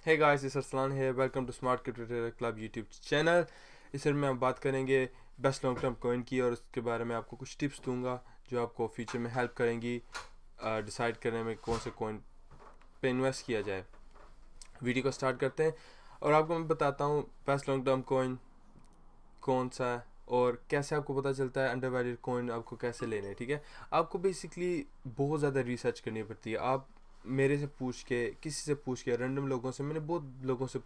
Hey guys, इस अरसलान है। Welcome to smart crypto club YouTube channel. इस में हम बात करेंगे बेस्ट लॉन्ग टर्म कॉइन की, और उसके बारे में आपको कुछ टिप्स दूंगा जो आपको फ्यूचर में हेल्प करेंगी डिसाइड करने में कौन से कॉइन पे इन्वेस्ट किया जाए। वीडियो को स्टार्ट करते हैं और आपको मैं बताता हूँ बेस्ट लॉन्ग टर्म कॉइन कौन सा है और कैसे आपको पता चलता है अंडर वैल्यूड कॉइन आपको कैसे लेने हैं। ठीक है, आपको बेसिकली बहुत ज़्यादा रिसर्च करनी पड़ती है। आप मेरे से पूछ के, किसी से पूछ के, रैंडम लोगों से, मैंने बहुत लोगों से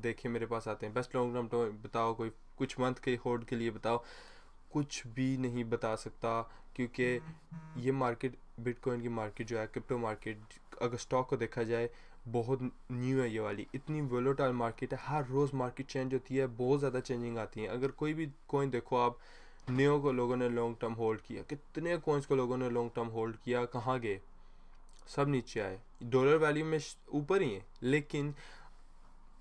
देखे मेरे पास आते हैं बेस्ट लॉन्ग टर्म तो बताओ, कोई कुछ मंथ के होल्ड के लिए बताओ, कुछ भी नहीं बता सकता क्योंकि ये मार्केट, बिटकॉइन की मार्केट जो है, क्रिप्टो मार्केट, अगर स्टॉक को देखा जाए बहुत न्यू है। ये वाली इतनी वोलेटाइल मार्केट है, हर रोज़ मार्केट चेंज होती है, बहुत ज़्यादा चेंजिंग आती है। अगर कोई भी कॉइन देखो आप, न्यू को लोगों ने लॉन्ग टर्म होल्ड किया, कितने कॉइन्स को लोगों ने लॉन्ग टर्म होल्ड किया, कहाँ गए? सब नीचे आए, डॉलर वैल्यू में ऊपर ही है। लेकिन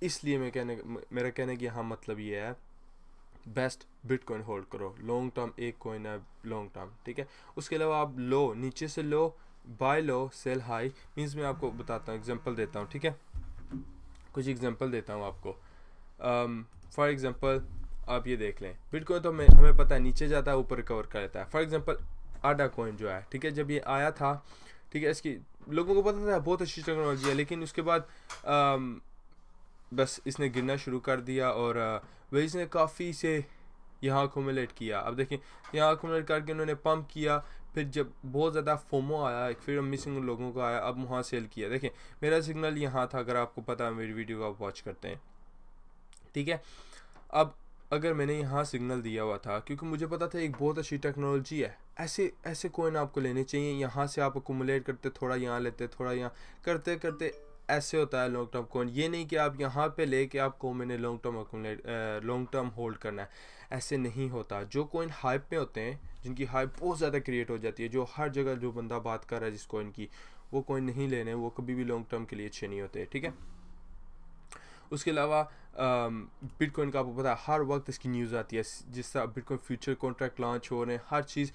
इसलिए मेरा कहने की यहाँ मतलब ये है, बेस्ट बिटकॉइन होल्ड करो लॉन्ग टर्म। एक कॉइन है लॉन्ग टर्म, ठीक है। उसके अलावा आप लो, नीचे से लो, बाय लो, सेल हाई। मीन्स मैं आपको बताता हूँ, एग्जांपल देता हूँ, ठीक है। कुछ एग्जांपल देता हूँ आपको। फॉर एग्जांपल आप ये देख लें, बिटकॉइन तो हमें पता है नीचे जाता है, ऊपर रिकवर कर लेता है। फॉर एग्जांपल आडा कॉइन जो है, ठीक है, जब ये आया था, ठीक है, इसकी लोगों को पता था बहुत अच्छी टेक्नोलॉजी है, लेकिन उसके बाद बस इसने गिरना शुरू कर दिया और वही इसने काफ़ी से यहाँ अकोमुलेट किया। अब देखिए, यहाँ अकोमुलेट करके उन्होंने पंप किया, फिर जब बहुत ज़्यादा फोमो आया, फिर मिसिंग लोगों को आया, अब वहाँ सेल किया। देखिए मेरा सिग्नल यहाँ था, अगर आपको पता है, मेरी वीडियो को आप वॉच करते हैं, ठीक है। अब अगर मैंने यहाँ सिग्नल दिया हुआ था, क्योंकि मुझे पता था एक बहुत अच्छी टेक्नोलॉजी है, ऐसे ऐसे कॉइन आपको लेने चाहिए। यहाँ से आप अकोमुलेट करते, थोड़ा यहाँ लेते, थोड़ा यहाँ करते करते ऐसे होता है लॉन्ग टर्म कॉइन। ये नहीं कि आप यहाँ पे लेके आपको मैंने long term accumulate, long term hold करना है, ऐसे नहीं होता। जो कॉइन हाइप में होते हैं, जिनकी हाइप बहुत ज़्यादा क्रिएट हो जाती है, जो हर जगह जो बंदा बात कर रहा है जिस कॉइन की, वो कॉइन नहीं लेने, वो कभी भी लॉन्ग टर्म के लिए अच्छे नहीं होते, ठीक है। उसके अलावा बिटकॉइन का आपको पता है हर वक्त इसकी न्यूज़ आती है, जिस तरह बिटकॉइन फ्यूचर कॉन्ट्रैक्ट लॉन्च हो रहे हैं, हर चीज़,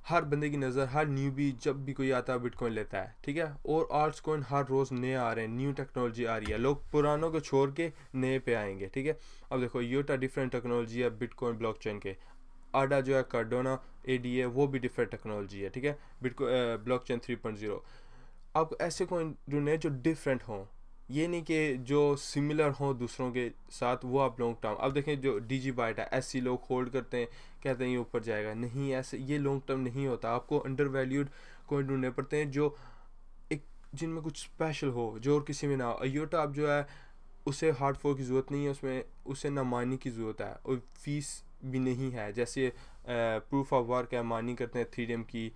हर बंदे की नज़र, हर न्यू भी जब भी कोई आता है बिटकॉइन लेता है, ठीक है। और आल्ट्स कॉइन हर रोज़ नए आ रहे हैं, न्यू टेक्नोलॉजी आ रही है, लोग पुरानों को छोड़ के नए पे आएंगे, ठीक है। अब देखो योटा डिफरेंट टेक्नोलॉजी है बिटकॉइन ब्लॉकचेन के, आडा जो है, कार्डोना एडी है, वो भी डिफरेंट टेक्नोलॉजी है, ठीक है, बिटकॉइन ब्लॉकचेन 3.0। आपको ऐसे कॉइन ढूंढने जो डिफरेंट हों, ये नहीं कि जो सिमिलर हो दूसरों के साथ, वो आप लॉन्ग टर्म। अब देखें जो डीजी बाइट है, ऐसे लोग होल्ड करते हैं, कहते हैं ये ऊपर जाएगा, नहीं, ऐसे ये लॉन्ग टर्म नहीं होता। आपको अंडर वैल्यूड कॉइन ढूंढने पड़ते हैं जो एक, जिनमें कुछ स्पेशल हो, जो और किसी में ना हो। अयोटा अब जो है, उसे हार्ड फोर्क की ज़रूरत नहीं है, उसमें उसे ना माइनिंग की ज़रूरत है, और फीस भी नहीं है, जैसे प्रूफ ऑफ वर्क है, माइनिंग करते हैं एथेरियम की,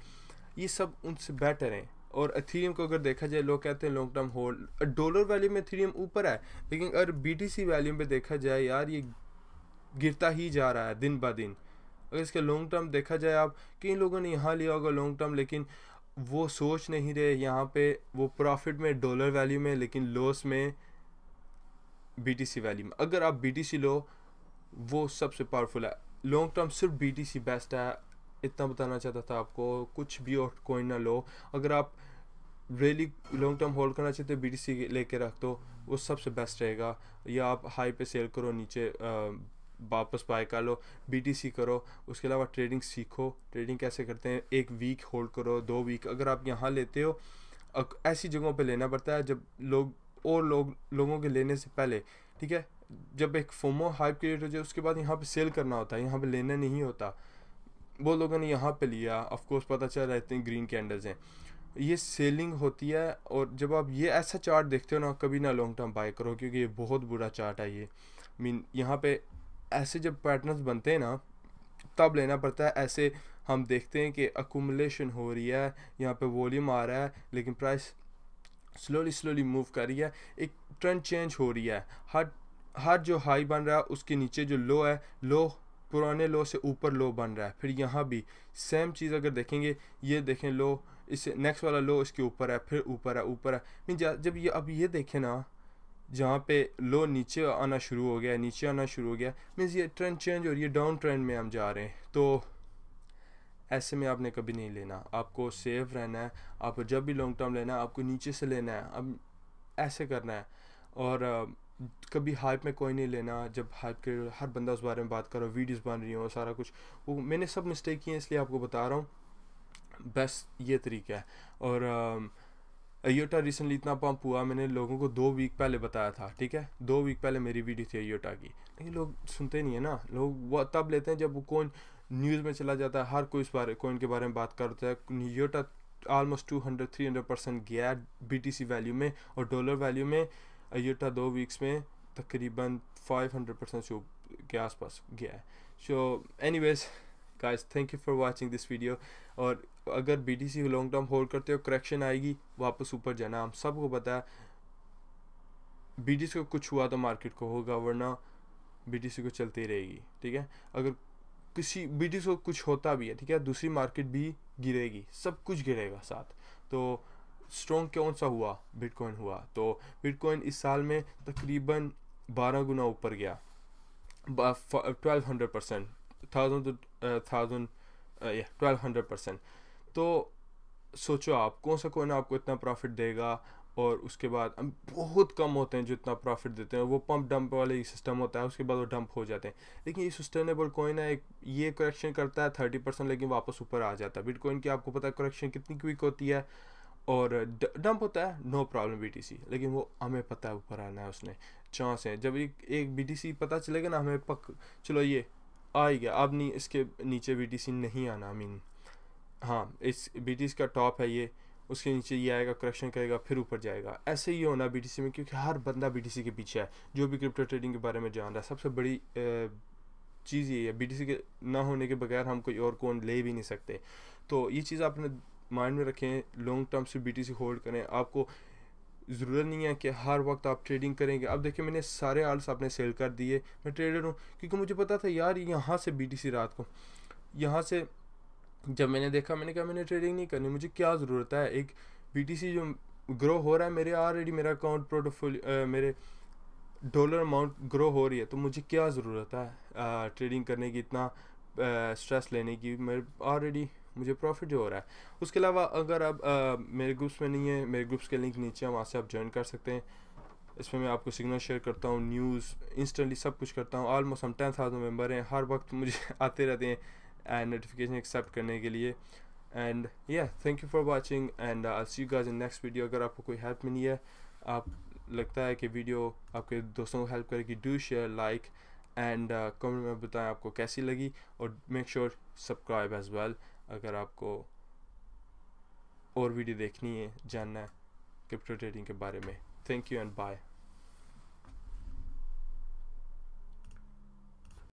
ये सब उनसे बेटर हैं। और एथेरियम को अगर देखा जाए, लोग कहते हैं long term hold, dollar value में एथेरियम ऊपर है, लेकिन अगर बीटीसी वैल्यू में देखा जाए, यार ये गिरता ही जा रहा है दिन ब दिन। अगर इसके लॉन्ग टर्म देखा जाए, आप कई लोगों ने यहाँ लिया होगा लॉन्ग टर्म, लेकिन वो सोच नहीं रहे यहाँ पे, वो प्रॉफिट में डॉलर वैल्यू में, लेकिन लॉस में बीटीसी वैल्यू में। अगर आप बीटीसी लो, वो सबसे पावरफुल है। लॉन्ग टर्म सिर्फ बीटीसी बेस्ट है, इतना बताना चाहता था आपको। कुछ भी और कॉइन ना लो, अगर आप रियली लॉन्ग टर्म होल्ड करना चाहते हो, बीटीसी लेके रख दो, वो सबसे बेस्ट रहेगा। या आप हाई पे सेल करो, नीचे वापस बाय कर लो, बीटीसी करो। उसके अलावा ट्रेडिंग सीखो, ट्रेडिंग कैसे करते हैं, 1 वीक होल्ड करो, 2 वीक। अगर आप यहाँ लेते हो, ऐसी जगहों पे लेना पड़ता है जब लोगों के लेने से पहले, ठीक है, जब एक फोमो हाइप क्रिएट हो जाए, उसके बाद यहाँ पे सेल करना होता है, यहाँ पे लेना नहीं होता। वो लोगों ने यहाँ पे लिया, ऑफ कोर्स पता चल रहा है इतनी ग्रीन कैंडल्स हैं, ये सेलिंग होती है। और जब आप ये ऐसा चार्ट देखते हो ना, कभी ना लॉन्ग टर्म बाय करो, क्योंकि ये बहुत बुरा चार्ट है। ये यहाँ पे ऐसे जब पैटर्न्स बनते हैं ना, तब लेना पड़ता है। ऐसे हम देखते हैं कि अकुमुलेशन हो रही है, यहाँ पे वॉल्यूम आ रहा है, लेकिन प्राइस स्लोली मूव कर रही है, एक ट्रेंड चेंज हो रही है। हर जो हाई बन रहा है, उसके नीचे जो लो है, लो पुराने लो से ऊपर लो बन रहा है। फिर यहाँ भी सेम चीज़ अगर देखेंगे, ये देखें लो, इससे नेक्स्ट वाला लो इसके ऊपर है, फिर ऊपर है। मीन जब ये अब ये देखें ना, जहाँ पे लो नीचे आना शुरू हो गया, मीन्स ये ट्रेंड चेंज हो रही है, डाउन ट्रेंड में हम जा रहे हैं। तो ऐसे में आपने कभी नहीं लेना, आपको सेफ रहना है। आपको जब भी लॉन्ग टर्म लेना है, आपको नीचे से लेना है, अब ऐसे करना है। और कभी हाइप में कोई नहीं लेना, जब हाइप के हर बंदा उस बारे में बात कर रहा हो, वीडियोस बन रही हो, सारा कुछ, वो मैंने सब मिस्टेक किए हैं, इसलिए आपको बता रहा हूँ। बेस्ट ये तरीका है। और अयोटा रिसेंटली इतना पंप हुआ, मैंने लोगों को 2 वीक पहले बताया था, ठीक है, 2 वीक पहले मेरी वीडियो थी अयोटा की, लेकिन लोग सुनते नहीं है ना, लोग वो तब लेते हैं जब वो कौन न्यूज़ में चला जाता है, हर कोई इस बारे कॉइन के बारे में बात करता है। अयोटा ऑलमोस्ट 200-300% गया BTC वैल्यू में, और डॉलर वैल्यू में अयोटा 2 वीक्स में तकरीबन 500% के आसपास गया है। So anyways guys, thank you for watching this video. और अगर BTC को लॉन्ग टर्म होल्ड करते हो, करेक्शन आएगी, वापस ऊपर जाना, हम सबको पता है। BTC को कुछ हुआ तो मार्केट को होगा, वरना BTC को चलती रहेगी, ठीक है। अगर किसी BTC को कुछ होता भी है, ठीक है, दूसरी मार्केट भी गिरेगी, सब कुछ गिरेगा साथ। तो स्ट्रॉन्ग कौन सा हुआ? बिटकॉइन हुआ। तो बिटकॉइन इस साल में तकरीबन 12 गुना ऊपर गया, 1200%, 1200%। तो सोचो आप कौन सा कॉइन आपको इतना प्रॉफिट देगा, और उसके बाद बहुत कम होते हैं जो इतना प्रॉफिट देते हैं, वो पंप डंप वाले सिस्टम होता है, उसके बाद वो डंप हो जाते हैं। लेकिन ये सस्टेनेबल कॉइन है, ये करेक्शन करता है 30%, लेकिन वापस ऊपर आ जाता है। बिटकॉइन की आपको पता है करेक्शन कितनी क्विक होती है, और डंप होता है, नो प्रॉब्लम BTC, लेकिन वो हमें पता है ऊपर आना है, उसने चांस है। जब एक BTC पता चलेगा ना हमें, चलो ये आ ही गया, अब नहीं इसके नीचे BTC नहीं आना, हाँ, इस BTC का टॉप है ये, उसके नीचे ये आएगा, करेक्शन करेगा, फिर ऊपर जाएगा। ऐसे ही होना BTC में, क्योंकि हर बंदा BTC के पीछे है, जो भी क्रिप्टो ट्रेडिंग के बारे में जान रहा है। सबसे बड़ी चीज़ ये है, BTC के ना होने के बगैर हम कोई और कौन ले भी नहीं सकते। तो ये चीज़ आपने माइंड में रखें, लॉन्ग टर्म से BTC होल्ड करें। आपको ज़रूरत नहीं है कि हर वक्त आप ट्रेडिंग करेंगे। अब देखिए, मैंने सारे आल्स अपने सेल कर दिए, मैं ट्रेडर हूँ, क्योंकि मुझे पता था यार यहाँ से BTC रात को यहाँ से जब मैंने देखा, मैंने कहा मैंने ट्रेडिंग नहीं करनी, मुझे क्या ज़रूरत है। एक BTC जो ग्रो हो रहा है, मेरे ऑलरेडी मेरा अकाउंट पोर्टफोलियो, मेरे डॉलर अमाउंट ग्रो हो रही है, तो मुझे क्या ज़रूरत है ट्रेडिंग करने की, इतना स्ट्रेस लेने की, मेरे ऑलरेडी मुझे प्रॉफिट जो हो रहा है। उसके अलावा अगर आप मेरे ग्रुप्स में नहीं है, मेरे ग्रुप्स के लिंक नीचे हैं, वहाँ से आप ज्वाइन कर सकते हैं। इसमें मैं आपको सिग्नल शेयर करता हूँ, न्यूज़ इंस्टेंटली सब कुछ करता हूँ। ऑलमोस्ट हम 10,000 मेम्बर हैं, हर वक्त मुझे आते रहते हैं नोटिफिकेशन एक्सेप्ट करने के लिए। And thank you for watching, and I see you guys in next video. अगर आपको कोई हेल्प मिली है, आप लगता है कि वीडियो आपके दोस्तों को हेल्प करेगी, do share, like, and comment में बताएं आपको कैसी लगी, और make sure subscribe as well अगर आपको और वीडियो देखनी है, जानना है क्रिप्टो ट्रेडिंग के बारे में। Thank you and bye.